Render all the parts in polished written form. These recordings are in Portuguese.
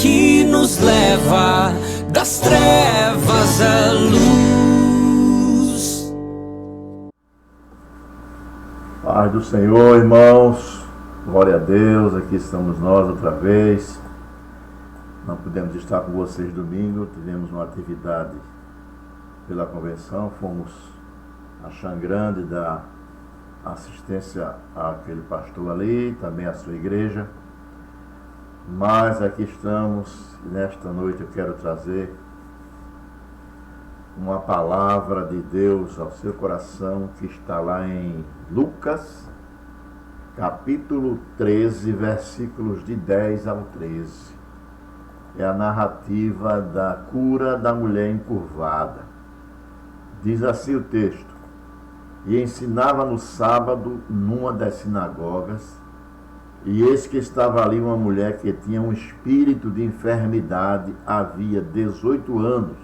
que nos leva das trevas à luz. Paz do Senhor, irmãos, glória a Deus, aqui estamos nós outra vez. Não pudemos estar com vocês domingo, tivemos uma atividade pela convenção, fomos a Xangrande dar assistência àquele pastor ali, também à sua igreja. Mas aqui estamos, nesta noite eu quero trazer uma palavra de Deus ao seu coração, que está lá em Lucas, capítulo 13, versículos de 10 ao 13. É a narrativa da cura da mulher encurvada. Diz assim o texto: e ensinava no sábado numa das sinagogas, e eis que estava ali uma mulher que tinha um espírito de enfermidade havia 18 anos,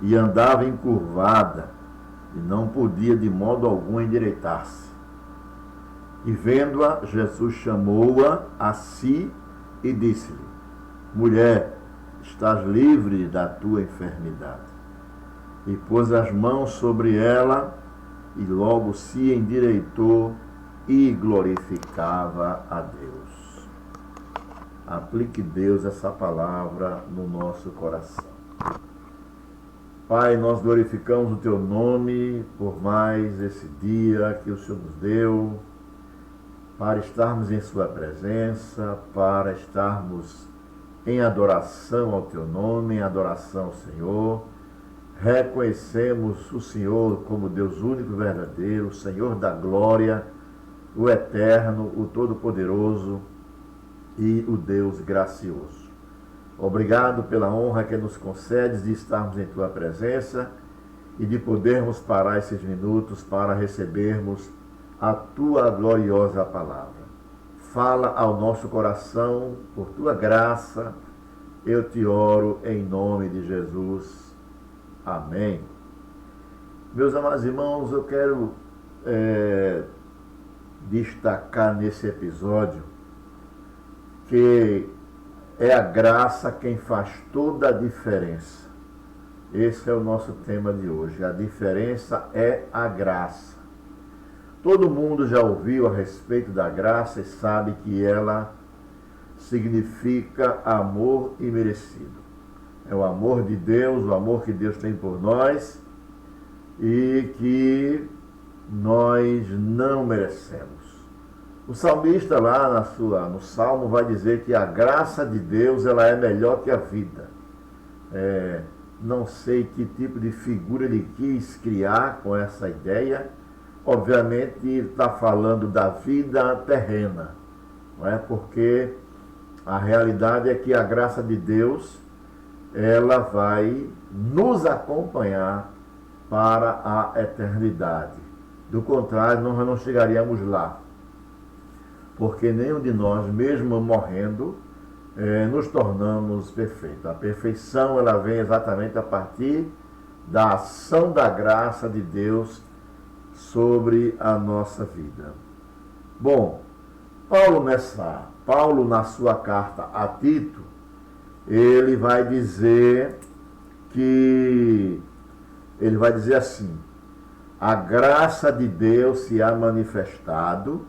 e andava encurvada, e não podia de modo algum endireitar-se. E vendo-a, Jesus chamou-a a si e disse-lhe: mulher, estás livre da tua enfermidade. E pôs as mãos sobre ela, e logo se endireitou e glorificava a Deus. Aplique, Deus, essa palavra no nosso coração. Pai, nós glorificamos o Teu nome por mais esse dia que o Senhor nos deu, para estarmos em Sua presença, para estarmos em adoração ao Teu nome, em adoração ao Senhor. Reconhecemos o Senhor como Deus único e verdadeiro, o Senhor da glória, o eterno, o todo-poderoso e o Deus gracioso. Obrigado pela honra que nos concedes de estarmos em Tua presença e de podermos parar esses minutos para recebermos a Tua gloriosa palavra. Fala ao nosso coração por Tua graça, eu te oro em nome de Jesus. Amém. Meus amados irmãos, eu quero destacar nesse episódio que é a graça quem faz toda a diferença. Esse é o nosso tema de hoje. A diferença é a graça. Todo mundo já ouviu a respeito da graça e sabe que ela significa amor imerecido. É o amor de Deus, o amor que Deus tem por nós e que nós não merecemos. O salmista lá no Salmo vai dizer que a graça de Deus ela é melhor que a vida. Não sei que tipo de figura ele quis criar com essa ideia. Obviamente ele está falando da vida terrena, não é? Porque a realidade é que a graça de Deus ela vai nos acompanhar para a eternidade. Do contrário, nós não chegaríamos lá. Porque nenhum de nós, mesmo morrendo, nos tornamos perfeitos. A perfeição ela vem exatamente a partir da ação da graça de Deus sobre a nossa vida. Bom, Paulo na sua carta a Tito, ele vai dizer assim: a graça de Deus se há manifestado,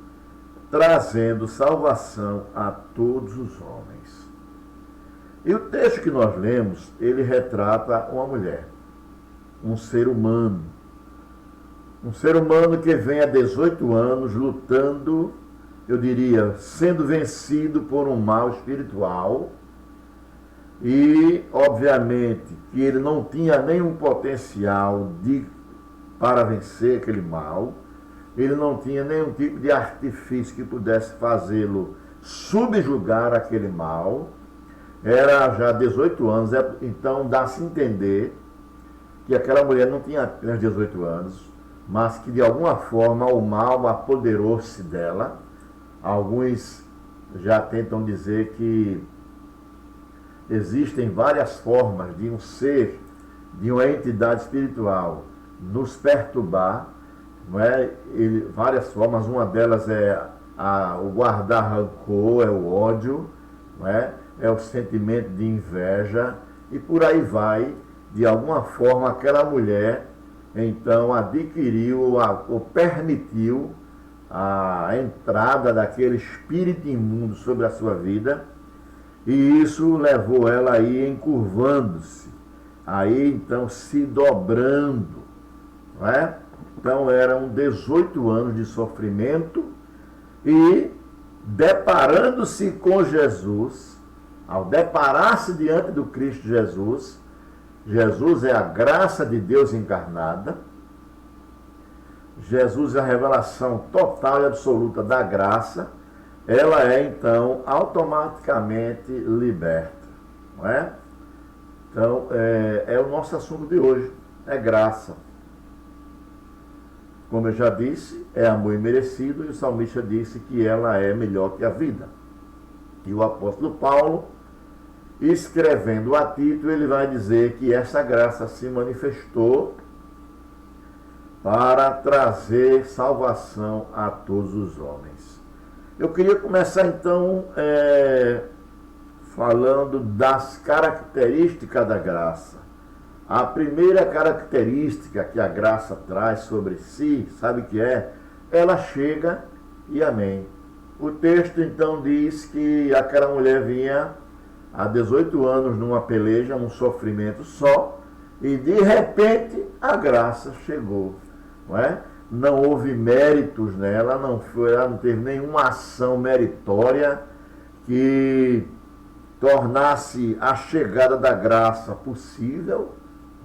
trazendo salvação a todos os homens. E o texto que nós lemos, ele retrata uma mulher, um ser humano que vem há 18 anos lutando, eu diria, sendo vencido por um mal espiritual. E, obviamente, que ele não tinha nenhum potencial para vencer aquele mal. Ele não tinha nenhum tipo de artifício que pudesse fazê-lo subjugar aquele mal. Era já 18 anos, então dá-se entender que aquela mulher não tinha apenas 18 anos, mas que de alguma forma o mal apoderou-se dela. Alguns já tentam dizer que existem várias formas de um ser, de uma entidade espiritual nos perturbar, não é? Várias formas, uma delas é o guardar rancor, é o ódio, não é? É o sentimento de inveja, e por aí vai. De alguma forma, aquela mulher, então, adquiriu ou permitiu a entrada daquele espírito imundo sobre a sua vida, e isso levou ela aí encurvando-se, aí então se dobrando, não é? Então eram 18 anos de sofrimento, e deparando-se com Jesus, ao deparar-se diante do Cristo Jesus, Jesus é a graça de Deus encarnada, Jesus é a revelação total e absoluta da graça, ela é então automaticamente liberta, não é? Então é o nosso assunto de hoje, é graça. Como eu já disse, é amor imerecido, e o salmista disse que ela é melhor que a vida. E o apóstolo Paulo, escrevendo a Tito, ele vai dizer que essa graça se manifestou para trazer salvação a todos os homens. Eu queria começar então falando das características da graça. A primeira característica que a graça traz sobre si, sabe o que é? Ela chega e amém. O texto então diz que aquela mulher vinha há 18 anos numa peleja, num sofrimento só, e de repente a graça chegou, não é? Não houve méritos nela, ela não teve nenhuma ação meritória que tornasse a chegada da graça possível,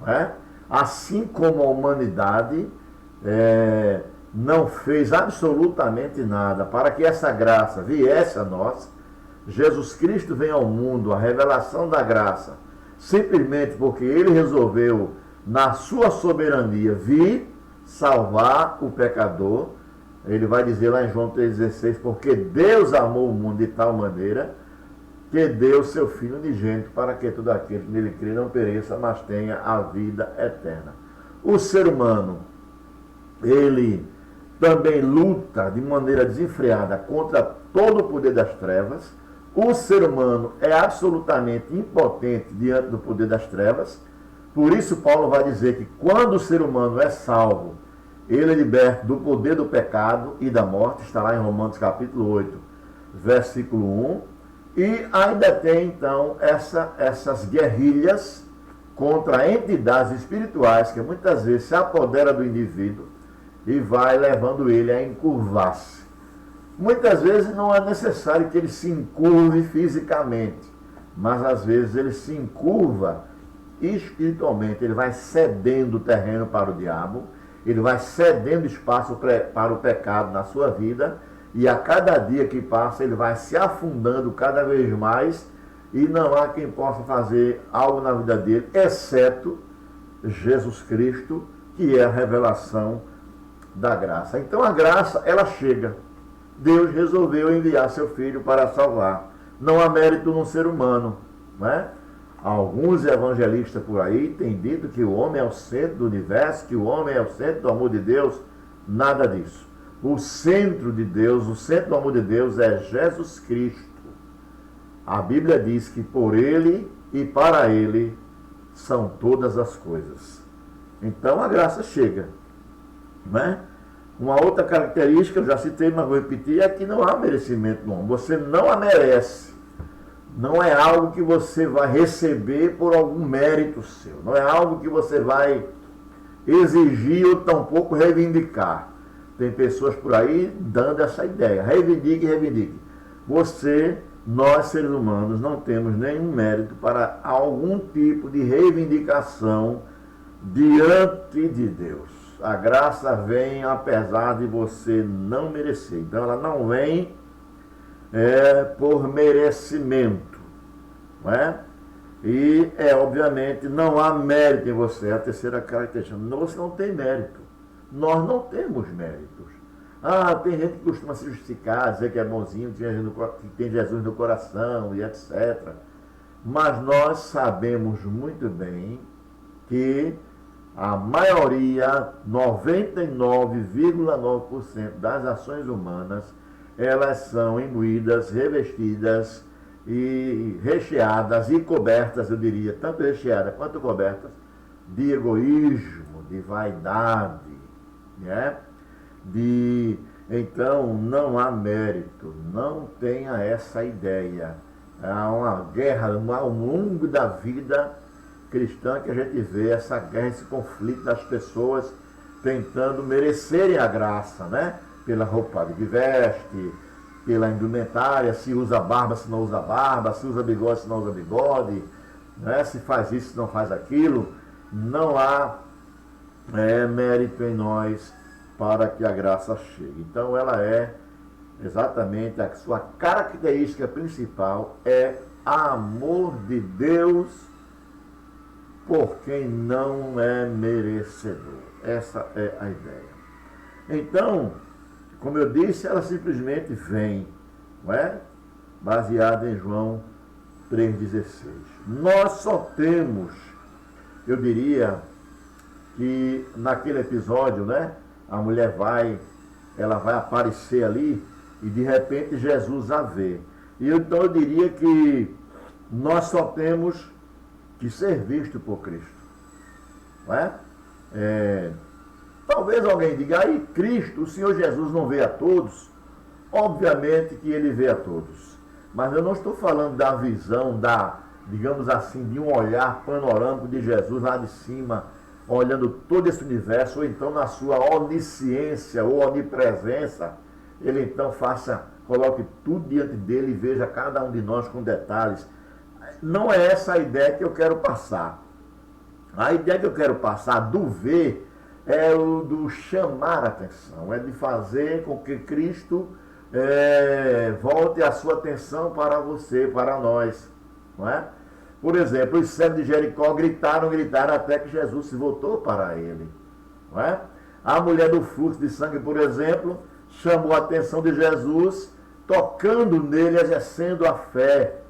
não é? Assim como a humanidade não fez absolutamente nada para que essa graça viesse a nós. Jesus Cristo vem ao mundo, a revelação da graça, simplesmente porque ele resolveu, na sua soberania, vir salvar o pecador. Ele vai dizer lá em João 3,16, porque Deus amou o mundo de tal maneira que deu seu Filho unigênito para que todo aquele que nele crê não pereça, mas tenha a vida eterna. O ser humano, ele também luta de maneira desenfreada contra todo o poder das trevas. O ser humano é absolutamente impotente diante do poder das trevas. Por isso Paulo vai dizer que quando o ser humano é salvo, ele é liberto do poder do pecado e da morte. Está lá em Romanos capítulo 8, versículo 1. E ainda tem então essas guerrilhas contra entidades espirituais que muitas vezes se apodera do indivíduo e vai levando ele a encurvar-se. Muitas vezes não é necessário que ele se encurve fisicamente, mas às vezes ele se encurva espiritualmente. Ele vai cedendo terreno para o diabo, ele vai cedendo espaço para o pecado na sua vida, e a cada dia que passa ele vai se afundando cada vez mais, e não há quem possa fazer algo na vida dele, exceto Jesus Cristo, que é a revelação da graça. Então a graça, ela chega. Deus resolveu enviar seu Filho para salvar. Não há mérito no ser humano, não é? Alguns evangelistas por aí têm dito que o homem é o centro do universo, que o homem é o centro do amor de Deus. Nada disso. O centro de Deus, o centro do amor de Deus é Jesus Cristo. A Bíblia diz que por Ele e para Ele são todas as coisas. Então a graça chega, não é? Uma outra característica, eu já citei, mas vou repetir, é que não há merecimento no homem. Você não a merece. Não é algo que você vai receber por algum mérito seu. Não é algo que você vai exigir ou tampouco reivindicar. Tem pessoas por aí dando essa ideia. Reivindique, reivindique. Nós seres humanos, não temos nenhum mérito para algum tipo de reivindicação diante de Deus. A graça vem apesar de você não merecer. Então ela não vem por merecimento, não é? E obviamente não há mérito em você. É a terceira característica. Você não tem mérito. Nós não temos méritos. Tem gente que costuma se justificar, dizer que é bonzinho, que tem Jesus no coração e etc. Mas nós sabemos muito bem que a maioria, 99,9% das ações humanas, elas são imbuídas, revestidas e recheadas e cobertas, eu diria, tanto recheadas quanto cobertas, de egoísmo, de vaidade, né? Então não há mérito, não tenha essa ideia. Há uma guerra ao longo da vida cristã que a gente vê essa guerra, esse conflito das pessoas tentando merecerem a graça, né? Pela roupa que veste, pela indumentária, se usa barba, se não usa barba, se usa bigode, se não usa bigode, né? Se faz isso, se não faz aquilo. Não há mérito em nós para que a graça chegue. Então ela é exatamente a sua característica principal é amor de Deus por quem não é merecedor. Essa é a ideia. Então, como eu disse, ela simplesmente vem, não é? Baseada em João 3,16. Nós só temos, eu diria, que naquele episódio, né? A mulher ela vai aparecer ali e de repente Jesus a vê. E então eu diria que nós só temos que ser visto por Cristo. Não é? Talvez alguém diga, aí Cristo, o Senhor Jesus não vê a todos? Obviamente que ele vê a todos. Mas eu não estou falando da visão, digamos assim, de um olhar panorâmico de Jesus lá de cima, olhando todo esse universo, ou então na sua onisciência ou onipresença, ele então coloque tudo diante dele e veja cada um de nós com detalhes. Não é essa a ideia que eu quero passar. A ideia que eu quero passar do ver é o do chamar a atenção, é de fazer com que Cristo volte a sua atenção para você, para nós, não é? Por exemplo, os servos de Jericó gritaram até que Jesus se voltou para ele, não é? A mulher do fluxo de sangue, por exemplo, chamou a atenção de Jesus, tocando nele, exercendo a fé.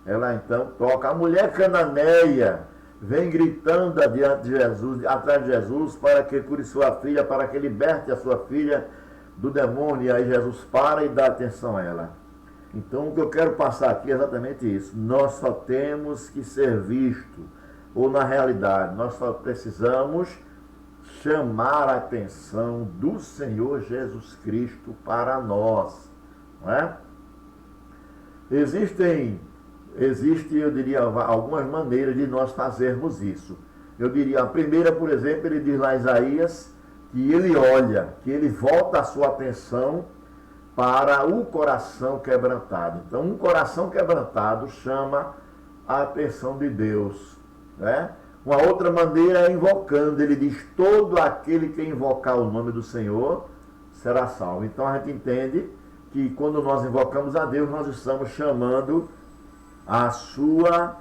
Ela então toca. A mulher cananeia vem gritando adiante de Jesus, atrás de Jesus, para que cure sua filha, para que liberte a sua filha do demônio. E aí Jesus para e dá atenção a ela. Então o que eu quero passar aqui é exatamente isso. Nós só temos que ser visto, ou na realidade, nós só precisamos chamar a atenção do Senhor Jesus Cristo para nós, não é? Existe, eu diria, algumas maneiras de nós fazermos isso. Eu diria, a primeira, por exemplo, ele diz lá em Isaías, que ele olha, que ele volta a sua atenção para o coração quebrantado. Então, um coração quebrantado chama a atenção de Deus, né? Uma outra maneira é invocando. Ele diz, todo aquele que invocar o nome do Senhor será salvo. Então, a gente entende que quando nós invocamos a Deus, nós estamos chamando a sua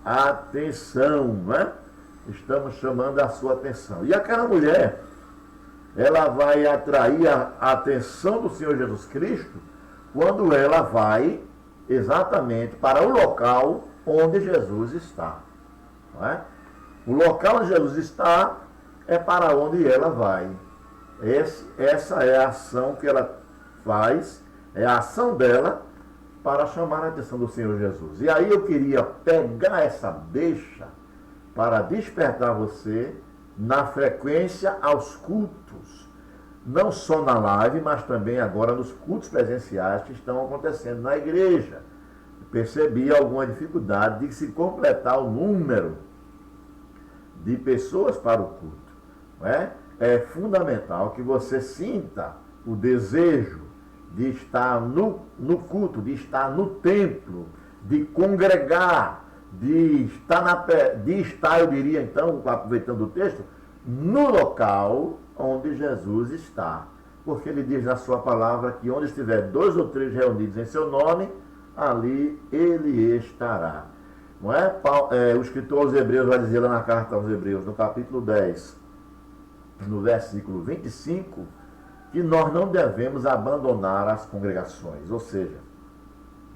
atenção, né? Estamos chamando a sua atenção. E aquela mulher, ela vai atrair a atenção do Senhor Jesus Cristo quando ela vai exatamente para o local onde Jesus está, não é? O local onde Jesus está é para onde ela vai. Essa é a ação que ela faz, é a ação dela para chamar a atenção do Senhor Jesus. E aí eu queria pegar essa deixa para despertar você na frequência aos cultos, não só na live, mas também agora nos cultos presenciais que estão acontecendo na igreja. Percebi alguma dificuldade de se completar o número de pessoas para o culto, não é? É fundamental que você sinta o desejo de estar no culto, de estar no templo, de congregar, de estar, eu diria então, aproveitando o texto, no local onde Jesus está. Porque ele diz na sua palavra que onde estiver 2 ou 3 reunidos em seu nome, ali ele estará. Não é? O escritor aos Hebreus vai dizer lá na carta aos Hebreus, no capítulo 10, no versículo 25, que nós não devemos abandonar as congregações. Ou seja,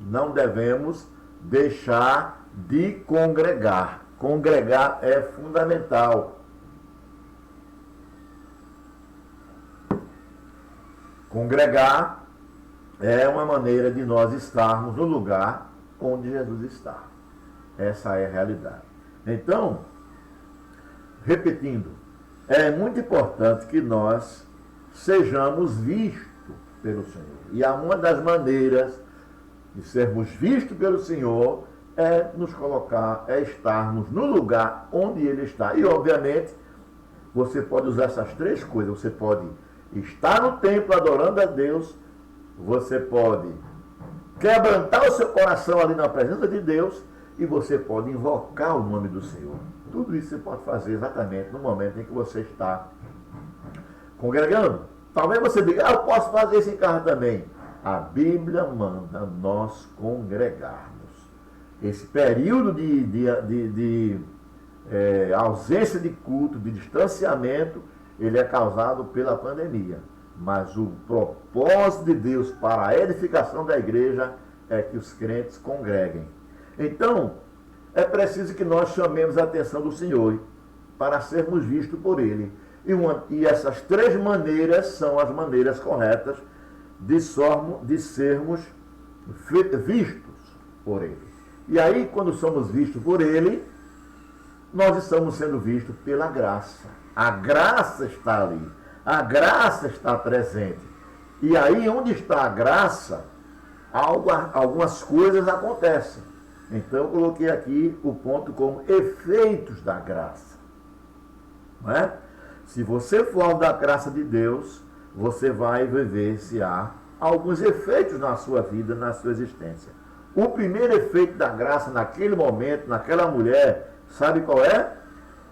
não devemos deixar de congregar. Congregar é fundamental. Congregar é uma maneira de nós estarmos no lugar onde Jesus está. Essa é a realidade. Então, repetindo, é muito importante que nós sejamos vistos pelo Senhor. E uma das maneiras de sermos vistos pelo Senhor é nos colocar, é estarmos no lugar onde Ele está. E, obviamente, você pode usar essas três coisas. Você pode estar no templo adorando a Deus, você pode quebrantar o seu coração ali na presença de Deus e você pode invocar o nome do Senhor. Tudo isso você pode fazer exatamente no momento em que você está congregando. Talvez você diga, eu posso fazer isso em casa também. A Bíblia manda nós congregarmos. Esse período de ausência de culto, de distanciamento, ele é causado pela pandemia. Mas o propósito de Deus para a edificação da igreja é que os crentes congreguem. Então, é preciso que nós chamemos a atenção do Senhor para sermos vistos por Ele. E essas três maneiras são as maneiras corretas de sermos vistos por Ele. E aí, quando somos vistos por Ele, nós estamos sendo vistos pela graça. A graça está ali. A graça está presente. E aí, onde está a graça, algumas coisas acontecem. Então, eu coloquei aqui o ponto como efeitos da graça. Não é? Se você for da graça de Deus, você vai viver se há alguns efeitos na sua vida, na sua existência. O primeiro efeito da graça naquele momento, naquela mulher, sabe qual é?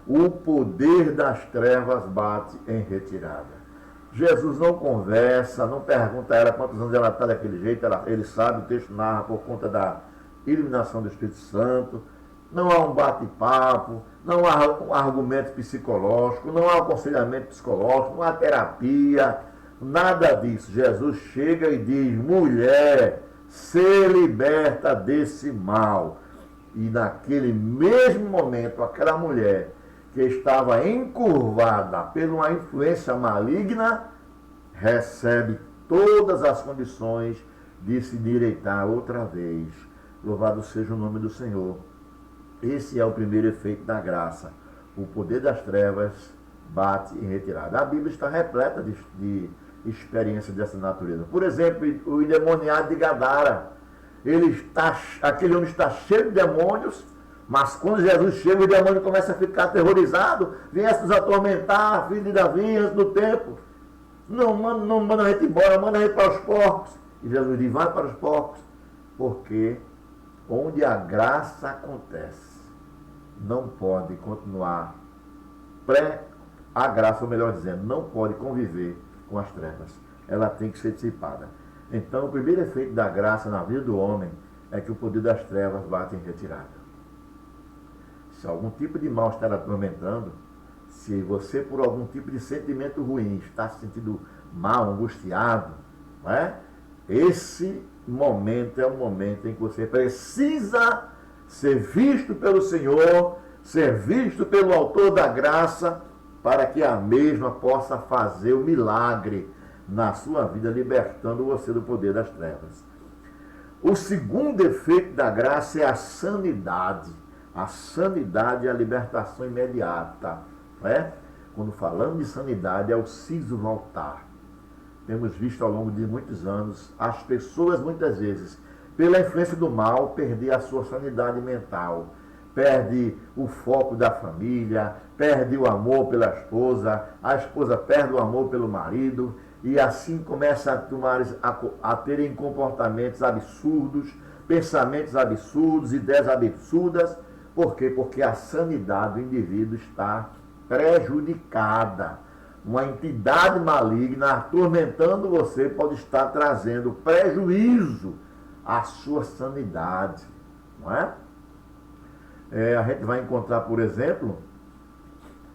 O poder das trevas bate em retirada. Jesus não conversa, não pergunta a ela quantos anos ela está daquele jeito, ele sabe, o texto narra por conta da iluminação do Espírito Santo. Não há um bate-papo, não há um argumento psicológico, não há um aconselhamento psicológico, não há terapia, nada disso. Jesus chega e diz, mulher, se liberta desse mal. E naquele mesmo momento, aquela mulher que estava encurvada por uma influência maligna, recebe todas as condições de se direitar outra vez. Louvado seja o nome do Senhor. Esse é o primeiro efeito da graça. O poder das trevas bate em retirada. A Bíblia está repleta de experiências dessa natureza. Por exemplo, o endemoniado de Gadara. Aquele homem está cheio de demônios, mas quando Jesus chega, o demônio começa a ficar aterrorizado. Viesse nos atormentar, filho de Davi, antes do tempo. Não manda a gente embora, manda a gente para os porcos. E Jesus diz, vai para os porcos. Porque onde a graça acontece, não pode continuar a graça, ou melhor dizendo, não pode conviver com as trevas. Ela tem que ser dissipada. Então, o primeiro efeito da graça na vida do homem é que o poder das trevas bate em retirada. Se algum tipo de mal está lhe atormentando, se você, por algum tipo de sentimento ruim, está se sentindo mal, angustiado, não é? Esse momento é o momento em que você precisa ser visto pelo Senhor, ser visto pelo autor da graça, para que a mesma possa fazer o milagre na sua vida, libertando você do poder das trevas. O segundo efeito da graça é a sanidade. A sanidade é a libertação imediata. Não é? Quando falamos de sanidade, é o siso voltar. Temos visto ao longo de muitos anos as pessoas, muitas vezes, pela influência do mal, perder a sua sanidade mental. Perde o foco da família, perde o amor pela esposa, a esposa perde o amor pelo marido, e assim começa a terem comportamentos absurdos, pensamentos absurdos, ideias absurdas. Por quê? Porque a sanidade do indivíduo está prejudicada. Uma entidade maligna atormentando você pode estar trazendo prejuízo à sua sanidade. Não é? A gente vai encontrar, por exemplo,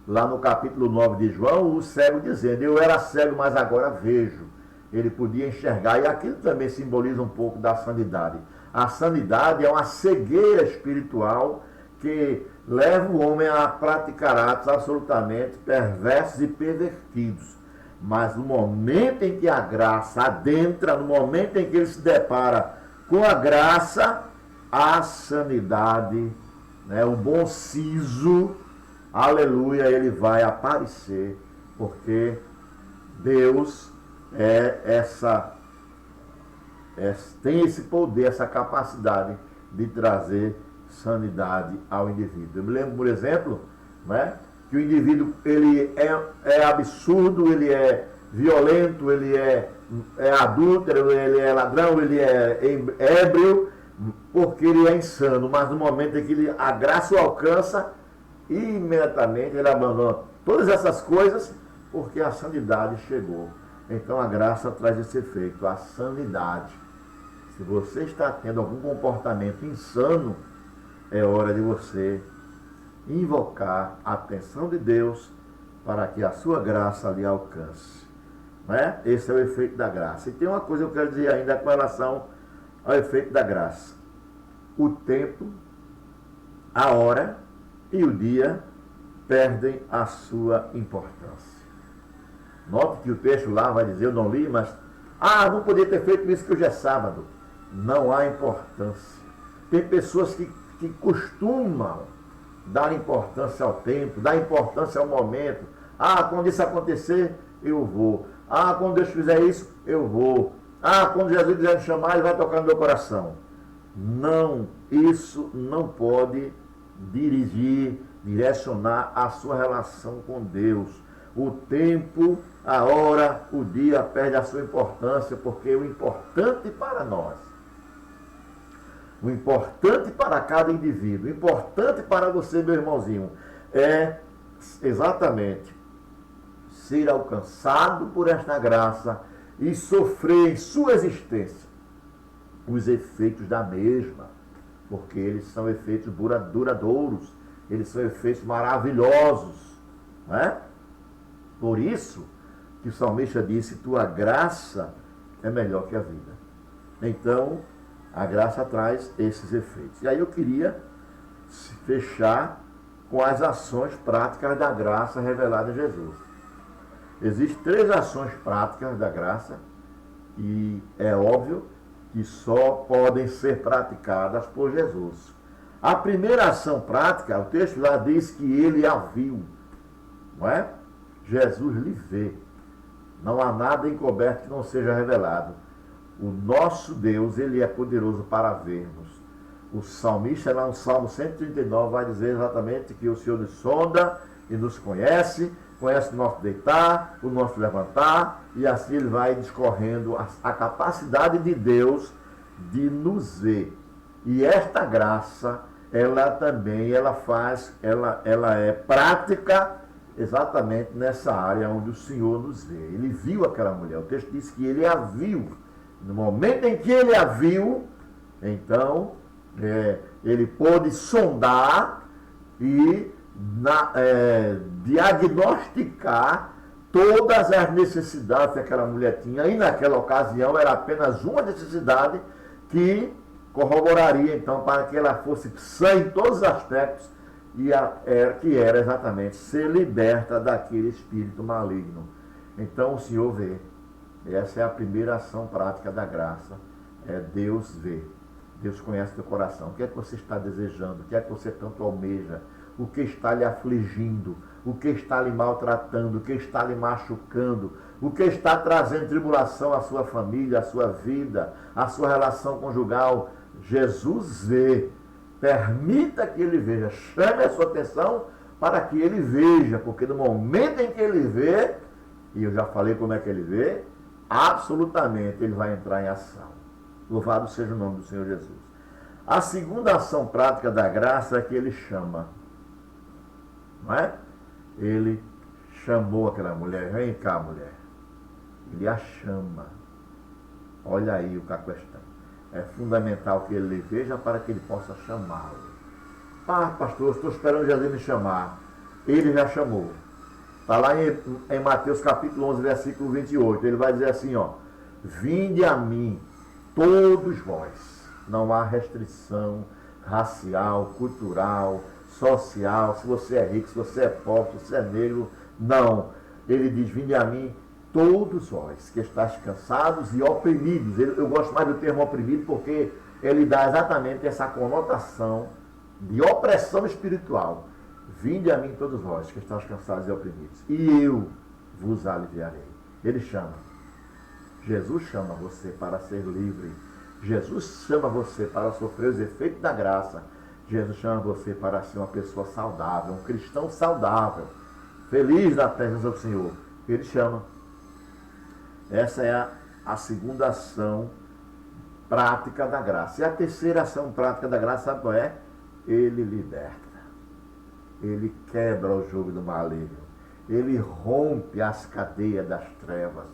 lá no capítulo 9 de João, o cego dizendo, eu era cego, mas agora vejo. Ele podia enxergar, e aquilo também simboliza um pouco da sanidade. A sanidade é uma cegueira espiritual que leva o homem a praticar atos absolutamente perversos e pervertidos. Mas no momento em que a graça adentra, no momento em que ele se depara com a graça, a sanidade, né, o bom siso, aleluia, ele vai aparecer, porque Deus tem esse poder, essa capacidade de trazer sanidade ao indivíduo. Eu me lembro, por exemplo, né, que o indivíduo ele é absurdo, ele é violento, ele é adúltero, ele é ladrão, ele é ébrio, porque ele é insano, mas no momento em que a graça o alcança, imediatamente ele abandona todas essas coisas, porque a sanidade chegou. Então a graça traz esse efeito, a sanidade. Se você está tendo algum comportamento insano, é hora de você invocar a atenção de Deus para que a sua graça lhe alcance. Né? Esse é o efeito da graça. E tem uma coisa que eu quero dizer ainda com relação ao efeito da graça. O tempo, a hora e o dia perdem a sua importância. Note que o texto lá vai dizer, eu não li, mas não podia ter feito isso que hoje é sábado. Não há importância. Tem pessoas que costumam dar importância ao tempo, dar importância ao momento. Quando isso acontecer, eu vou. Quando Deus fizer isso, eu vou. Quando Jesus quiser me chamar, ele vai tocar no meu coração. Não, isso não pode direcionar a sua relação com Deus. O tempo, a hora, o dia perde a sua importância, porque o importante para nós, o importante para cada indivíduo, o importante para você, meu irmãozinho, é exatamente ser alcançado por esta graça e sofrer em sua existência os efeitos da mesma, porque eles são efeitos duradouros, eles são efeitos maravilhosos, não é? Por isso que o salmista disse, tua graça é melhor que a vida. Então, a graça traz esses efeitos. E aí eu queria fechar com as ações práticas da graça revelada em Jesus. Existem 3 ações práticas da graça e é óbvio que só podem ser praticadas por Jesus. A primeira ação prática, o texto lá diz que ele a viu, não é? Jesus lhe vê. Não há nada encoberto que não seja revelado. O nosso Deus, ele é poderoso para vermos. O salmista, lá no Salmo 139, vai dizer exatamente que o Senhor nos sonda e nos conhece o nosso deitar, o nosso levantar, e assim ele vai discorrendo a capacidade de Deus de nos ver. E esta graça, ela também, ela é prática exatamente nessa área onde o Senhor nos vê. Ele viu aquela mulher. O texto diz que ele a viu. No momento em que ele a viu, então, ele pôde sondar e diagnosticar todas as necessidades que aquela mulher tinha. E naquela ocasião era apenas uma necessidade que corroboraria, então, para que ela fosse sã em todos os aspectos, que era exatamente ser liberta daquele espírito maligno. Então o Senhor vê. Essa é a primeira ação prática da graça. Deus vê. Deus conhece teu coração. O que é que você está desejando? O que é que você tanto almeja? O que está lhe afligindo? O que está lhe maltratando? O que está lhe machucando? O que está trazendo tribulação à sua família, à sua vida, à sua relação conjugal? Jesus vê. Permita que ele veja. Chame a sua atenção para que ele veja. Porque no momento em que ele vê, e eu já falei como é que ele vê, absolutamente ele vai entrar em ação. Louvado seja o nome do Senhor Jesus. A segunda ação prática da graça é que ele chama. Não é? Ele chamou aquela mulher. Vem cá, mulher. Ele a chama. Olha aí a questão. É fundamental que ele veja para que ele possa chamá-lo. Pastor, estou esperando Jesus me chamar. Ele já chamou. Está lá em Mateus capítulo 11, versículo 28. Ele vai dizer assim, vinde a mim, todos vós. Não há restrição racial, cultural, social, se você é rico, se você é pobre, se você é negro. Não. Ele diz, vinde a mim, todos vós, que estáis cansados e oprimidos. Eu gosto mais do termo oprimido porque ele dá exatamente essa conotação de opressão espiritual. Vinde a mim todos vós que estáis cansados e oprimidos, e eu vos aliviarei. Ele chama. Jesus chama você para ser livre. Jesus chama você para sofrer os efeitos da graça. Jesus chama você para ser uma pessoa saudável, um cristão saudável, feliz na presença do Senhor. Ele chama. Essa é a segunda ação prática da graça. E a terceira ação prática da graça, sabe qual é? Ele liberta. Ele quebra o jugo do maligno. Ele rompe as cadeias das trevas.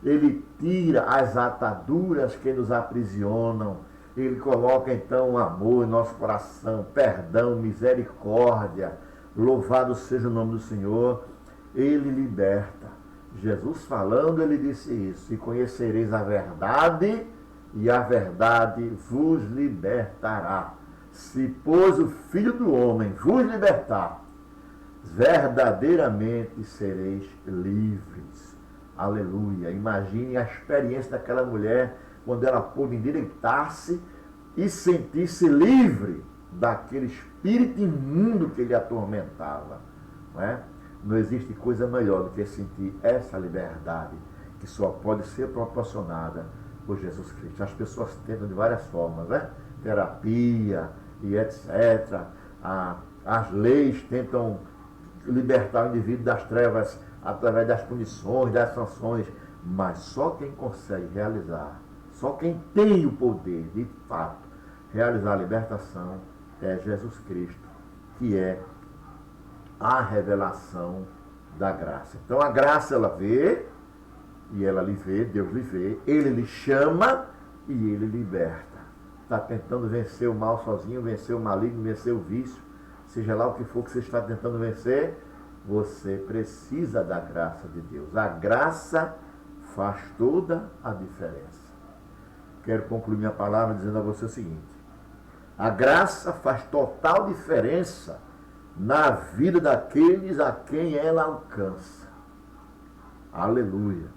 Ele tira as ataduras que nos aprisionam. Ele coloca então amor em nosso coração, perdão, misericórdia. Louvado seja o nome do Senhor. Ele liberta. Jesus falando, ele disse isso. E conhecereis a verdade, e a verdade vos libertará. Se, pois, o Filho do Homem vos libertar, verdadeiramente sereis livres. Aleluia. Imagine a experiência daquela mulher quando ela pôde endireitar-se e sentir-se livre daquele espírito imundo que lhe atormentava. Não é? Não existe coisa melhor do que sentir essa liberdade, que só pode ser proporcionada por Jesus Cristo. As pessoas tentam de várias formas, né? Terapia e etc. As leis tentam libertar o indivíduo das trevas através das punições, das sanções, mas só quem consegue realizar, só quem tem o poder, de fato, realizar a libertação é Jesus Cristo, que é a revelação da graça. Então a graça ela vê, e ela lhe vê, Deus lhe vê, ele lhe chama e ele liberta. Está tentando vencer o mal sozinho, vencer o maligno, vencer o vício, seja lá o que for que você está tentando vencer, você precisa da graça de Deus. A graça faz toda a diferença. Quero concluir minha palavra dizendo a você o seguinte: a graça faz total diferença na vida daqueles a quem ela alcança. Aleluia.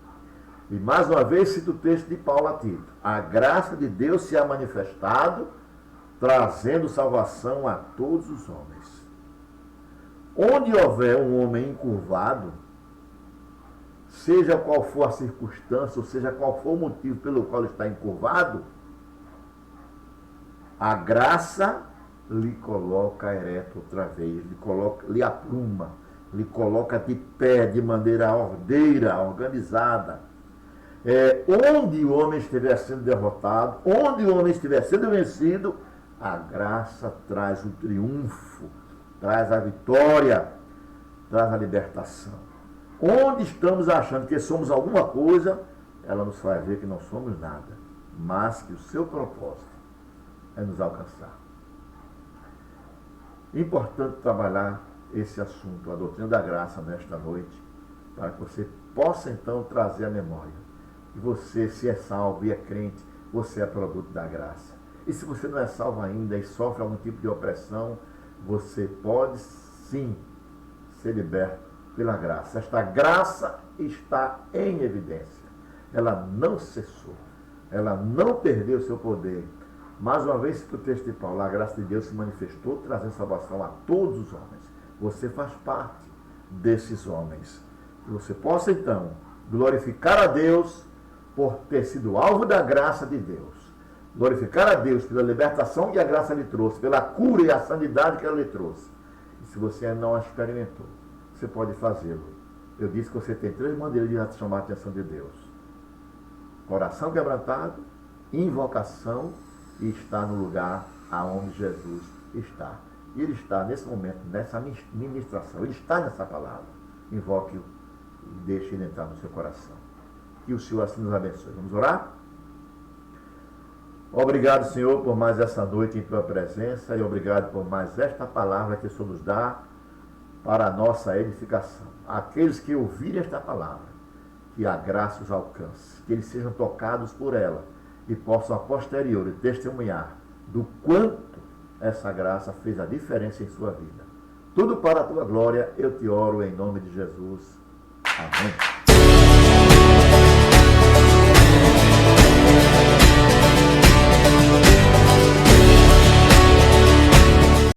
E mais uma vez cito o texto de Paulo a Tito. A graça de Deus se ha manifestado, trazendo salvação a todos os homens. Onde houver um homem encurvado, seja qual for a circunstância, ou seja qual for o motivo pelo qual ele está encurvado, a graça lhe coloca ereto outra vez, lhe apruma, lhe coloca de pé, de maneira ordeira, organizada. Onde o homem estiver sendo derrotado, onde o homem estiver sendo vencido, a graça traz o triunfo, traz a vitória, traz a libertação. Onde estamos achando que somos alguma coisa, ela nos faz ver que não somos nada, mas que o seu propósito é nos alcançar. Importante trabalhar esse assunto, a doutrina da graça, nesta noite, para que você possa então trazer a memória que você, se é salvo e é crente, você é produto da graça. E se você não é salvo ainda e sofre algum tipo de opressão, você pode sim ser liberto pela graça. Esta graça está em evidência. Ela não cessou. Ela não perdeu seu poder. Mais uma vez, cito o texto de Paulo, a graça de Deus se manifestou, trazendo salvação a todos os homens. Você faz parte desses homens. Que você possa, então, glorificar a Deus por ter sido alvo da graça de Deus. Glorificar a Deus pela libertação que a graça lhe trouxe, pela cura e a sanidade que ela lhe trouxe. E se você ainda não a experimentou, você pode fazê-lo. Eu disse que você tem 3 maneiras de chamar a atenção de Deus: coração quebrantado, invocação e estar no lugar aonde Jesus está. E Ele está nesse momento, nessa ministração, Ele está nessa palavra. Invoque-o e deixe Ele entrar no seu coração. Que o Senhor assim nos abençoe. Vamos orar? Obrigado, Senhor, por mais essa noite em Tua presença e obrigado por mais esta palavra que o Senhor nos dá para a nossa edificação. Aqueles que ouvirem esta palavra, que a graça os alcance, que eles sejam tocados por ela e possam a posteriori testemunhar do quanto essa graça fez a diferença em sua vida. Tudo para a Tua glória, eu te oro em nome de Jesus. Amém.